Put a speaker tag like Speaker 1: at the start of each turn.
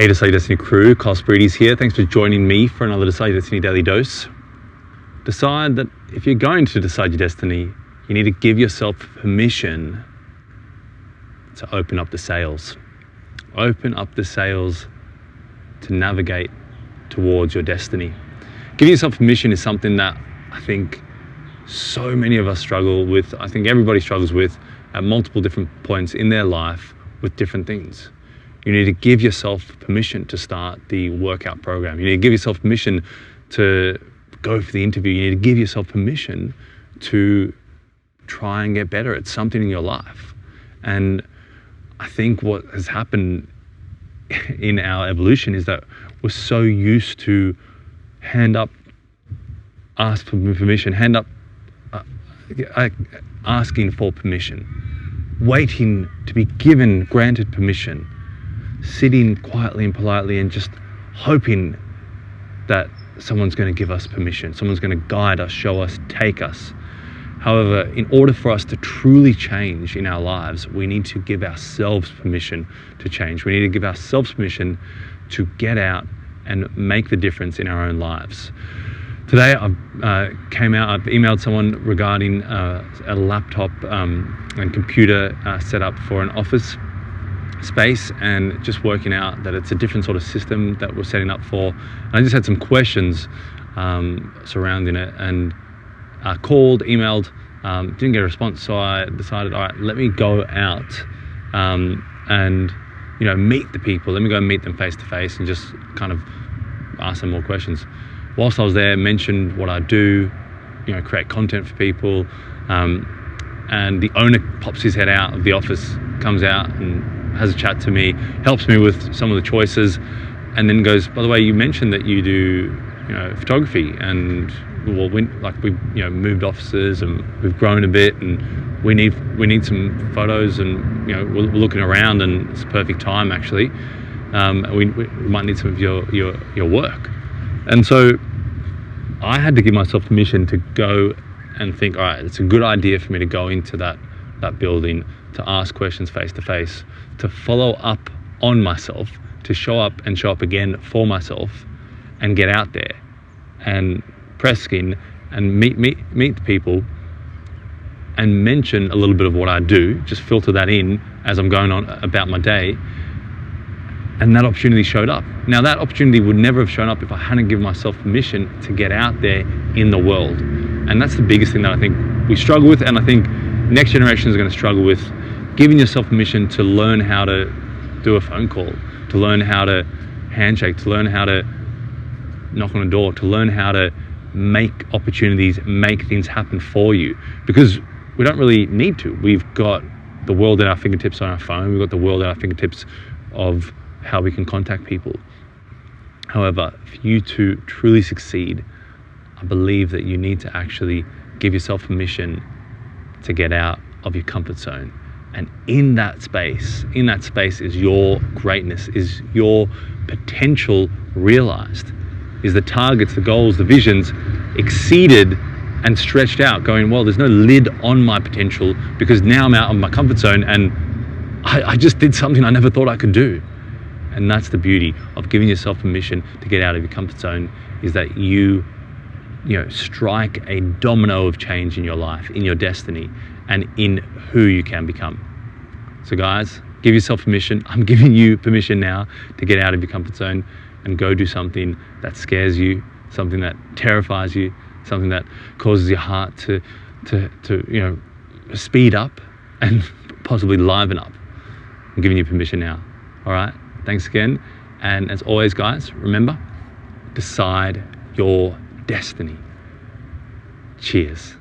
Speaker 1: Hey, Decide Your Destiny crew, Kyle Spreedy's here. Thanks for joining me for another Decide Your Destiny Daily Dose. Decide that if you're going to decide your destiny, you need to give yourself permission to open up the sails. Open up the sails to navigate towards your destiny. Giving yourself permission is something that I think so many of us struggle with. I think everybody struggles with at multiple different points in their life with different things. You need to give yourself permission to start the workout program. You need to give yourself permission to go for the interview. You need to give yourself permission to try and get better at something in your life. And I think what has happened in our evolution is that we're so used to hand up, ask for permission, hand up, asking for permission, waiting to be granted permission, sitting quietly and politely and just hoping that someone's going to give us permission, someone's going to guide us, show us, take us. However, in order for us to truly change in our lives, we need to give ourselves permission to change. We need to give ourselves permission to get out and make the difference in our own lives. Today, I've emailed someone regarding a laptop and computer setup for an office space, and just working out that it's a different sort of system that we're setting up for. And I just had some questions surrounding it, and called, emailed, didn't get a response, so I decided, all right, let me go out and meet the people. Let me go and meet them face to face and just kind of ask them more questions. Whilst I was there, mentioned what I do, create content for people, and the owner pops his head out of the office, comes out and has a chat to me, helps me with some of the choices, and then goes, by the way, you mentioned that you do photography, and we've moved offices and we've grown a bit, and we need some photos, and we're looking around, and it's a perfect time actually. We might need some of your work. And so I had to give myself permission to go and think, all right, it's a good idea for me to go into that building, to ask questions face to face, to follow up on myself, to show up again for myself, and get out there and press skin and meet the people and mention a little bit of what I do, just filter that in as I'm going on about my day. And that opportunity showed up. Now, that opportunity would never have shown up if I hadn't given myself permission to get out there in the world. And that's the biggest thing that I think we struggle with, and I think next generation is going to struggle with, giving yourself permission to learn how to do a phone call, to learn how to handshake, to learn how to knock on a door, to learn how to make opportunities, make things happen for you. Because we don't really need to. We've got the world at our fingertips on our phone. We've got the world at our fingertips of how we can contact people. However, for you to truly succeed, I believe that you need to actually give yourself permission to get out of your comfort zone. And in that space is your greatness, is your potential realized, is the targets, the goals, the visions exceeded and stretched out, going, well, there's no lid on my potential, because now I'm out of my comfort zone and I just did something I never thought I could do. And that's the beauty of giving yourself permission to get out of your comfort zone, is that you strike a domino of change in your life, in your destiny, and in who you can become. So guys, give yourself permission. I'm giving you permission now to get out of your comfort zone and go do something that scares you, something that terrifies you, something that causes your heart to speed up and possibly liven up. I'm giving you permission now. All right? Thanks again. And as always, guys, remember, decide your destiny. Cheers.